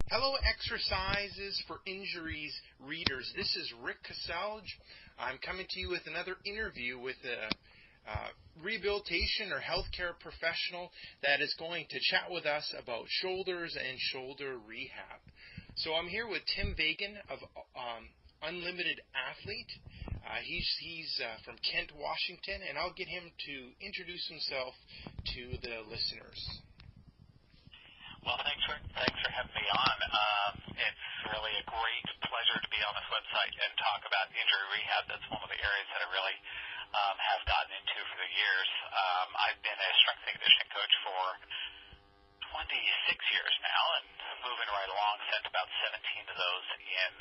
Hello, Exercises for Injuries readers. This is Rick Kaselj. I'm coming to you with another interview with a rehabilitation or healthcare professional that is going to chat with us about shoulders and shoulder rehab. So I'm here with Tim Vagen of Unlimited Athlete. He's from Kent, Washington, and I'll get him to introduce himself to the listeners. Well, thanks for having me on. It's really a great pleasure to be on this website and talk about injury rehab. That's one of the areas that I really have gotten into for the years. I've been a strength and conditioning coach for 26 years now, and moving right along, spent about 17 of those in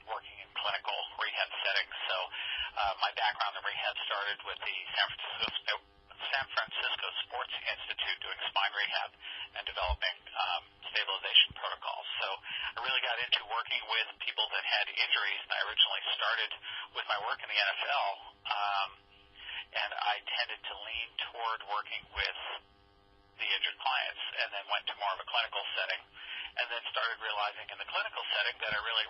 working in clinical rehab settings. So my background in rehab started with the San Francisco Sports Institute doing spine rehab and developing stabilization protocols. So I really got into working with people that had injuries, and I originally started with my work in the NFL, and I tended to lean toward working with the injured clients, and then went to more of a clinical setting, and then started realizing in the clinical setting that I really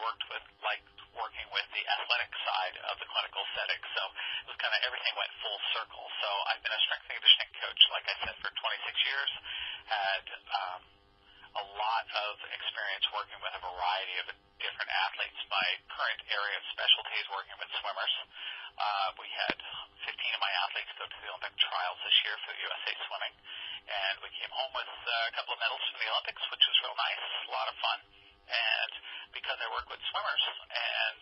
liked working with the athletic side of the clinical setting. So it was kind of everything went full circle. So I've been a strength and conditioning coach, like I said, for 26 years, had a lot of experience working with a variety of different athletes. My current area of specialty is working with swimmers. We had 15 of my athletes go to the Olympic trials this year for the USA Swimming, and we came home with a couple of medals from the Olympics, which was real nice, a lot of fun. And because I work with swimmers and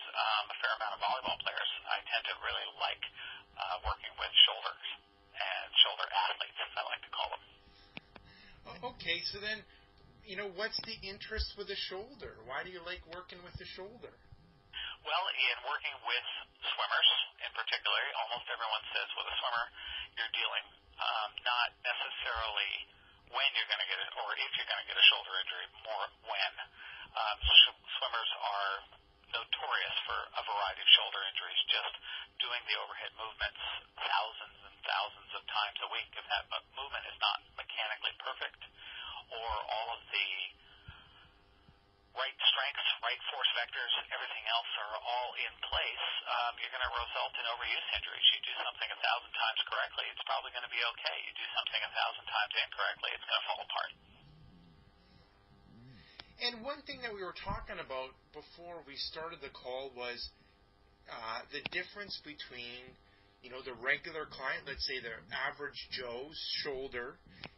a fair amount of volleyball players, I tend to really like working with shoulders and shoulder athletes, as I like to call them. Okay, so then, what's the interest with the shoulder? Why do you like working with the shoulder? Well, in working with swimmers in particular, almost everyone says with a swimmer, you're dealing not necessarily when you're going to get it or if you're going to get a shoulder injury, more when. Swimmers are notorious for a variety of shoulder injuries, just doing the overhead movements thousands and thousands of times a week. If that movement is not mechanically perfect, or all of the right strengths, right force vectors, everything else are all in place, you're going to result in overuse injuries. You do something 1,000 times correctly, it's probably going to be okay. You do something 1,000 times incorrectly, it's going to fall apart. And one thing that we were talking about before we started the call was the difference between, the regular client, let's say the average Joe's shoulder,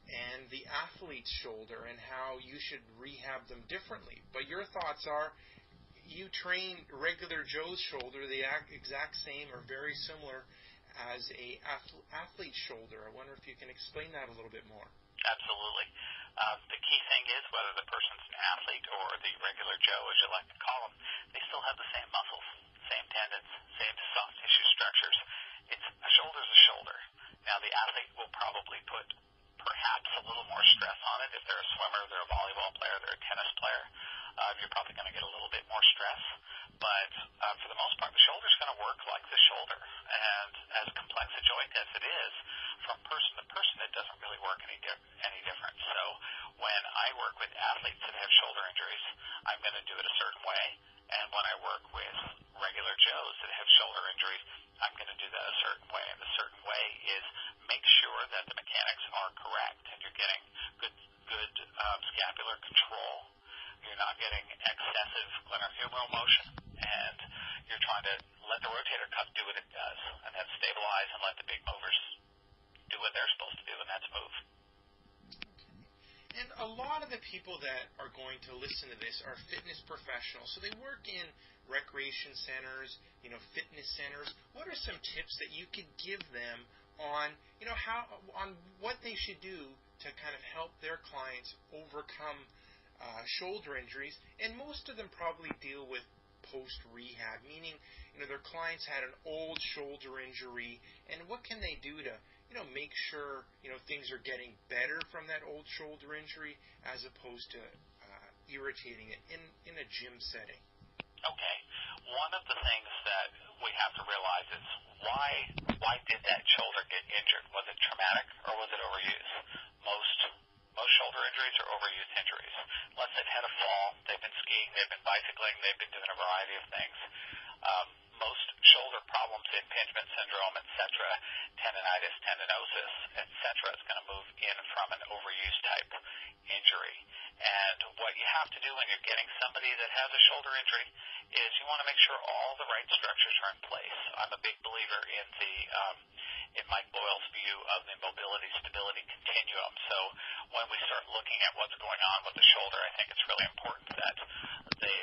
and the athlete's shoulder, and how you should rehab them differently. But your thoughts are, you train regular Joe's shoulder the exact same or very similar as a athlete's shoulder. I wonder if you can explain that a little bit more. Absolutely. The key thing is whether the person's an athlete or the regular Joe, as you like to call them, they still have the same muscles, same tendons, same soft tissue structures. A shoulder's a shoulder. Now, the athlete will probably put perhaps a little more stress on it. If they're a swimmer, they're a volleyball player, they're a tennis player, you're probably going to get a little bit more stress. But for the most part, the shoulder's going to work like the shoulder. And as complex a joint as it is, from person to person, it doesn't really work any different. So when I work with athletes that have shoulder injuries, I'm going to do it a certain way. And when I work with regular Joes that have shoulder injuries, I'm going to do that a certain way. And the certain way is make sure that the mechanics are correct and you're getting good scapular control. You're not getting excessive glenohumeral motion, and you're trying to let the rotator cuff do what it does, and then stabilize and let the big movers do what they're supposed to do, and that's move. And a lot of the people that are going to listen to this are fitness professionals, so they work in recreation centers, fitness centers. What are some tips that you could give them on, on what they should do to kind of help their clients overcome shoulder injuries? And most of them probably deal with post-rehab, meaning, their clients had an old shoulder injury, and what can they do to, make sure, things are getting better from that old shoulder injury as opposed to irritating it in a gym setting? Okay. One of the things that we have to realize is why did that shoulder get injured? Was it traumatic or was it overuse? Most shoulder injuries are overuse injuries. Let's say they had a fall, they've been they've been bicycling, they've been doing a variety of things. Most shoulder problems, impingement syndrome, etc., tendinitis, tendinosis, etc., is going to move in from an overuse type injury. And what you have to do when you're getting somebody that has a shoulder injury is you want to make sure all the right structures are in place. I'm a big believer in Mike Boyle's view of the mobility stability continuum. So when we start looking at what's going on with the shoulder, I think it's really important that they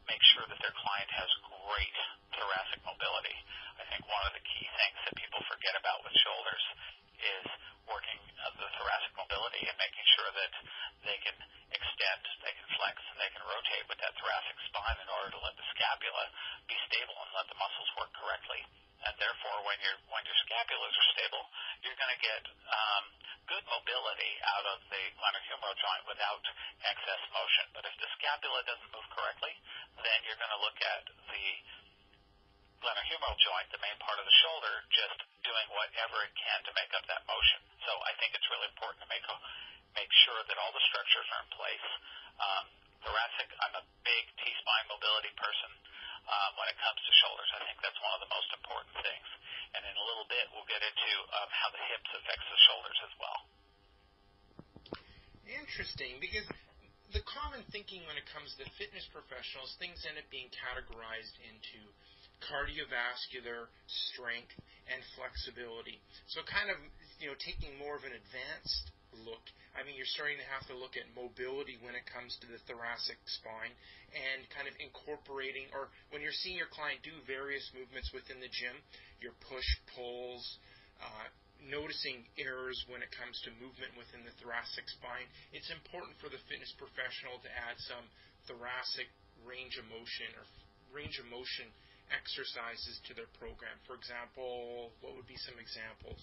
make sure that their client has great thoracic mobility. I think one of the key things that people forget about with shoulders is working the thoracic mobility and making sure that they can extend, they can flex, and they can rotate with that thoracic spine in order to let the scapula be stable and let the muscles work correctly. And therefore, when your scapulas are stable, you're going to get good mobility out of the glenohumeral joint without excess motion. But if the scapula doesn't move correctly, then you're going to look at the glenohumeral joint, the main part of the shoulder, just doing whatever it can to make up that motion. So I think it's really important to make sure that all the structures are in place. Thoracic, I'm a big T-spine mobility person. When it comes to shoulders, I think that's one of the most important things. And in a little bit, we'll get into how the hips affects the shoulders as well. Interesting, because the common thinking when it comes to fitness professionals, things end up being categorized into cardiovascular, strength, and flexibility. So kind of, taking more of an advanced look. I mean, you're starting to have to look at mobility when it comes to the thoracic spine and kind of incorporating, or when you're seeing your client do various movements within the gym, your push, pulls, noticing errors when it comes to movement within the thoracic spine. It's important for the fitness professional to add some thoracic range of motion exercises to their program. For example, what would be some examples?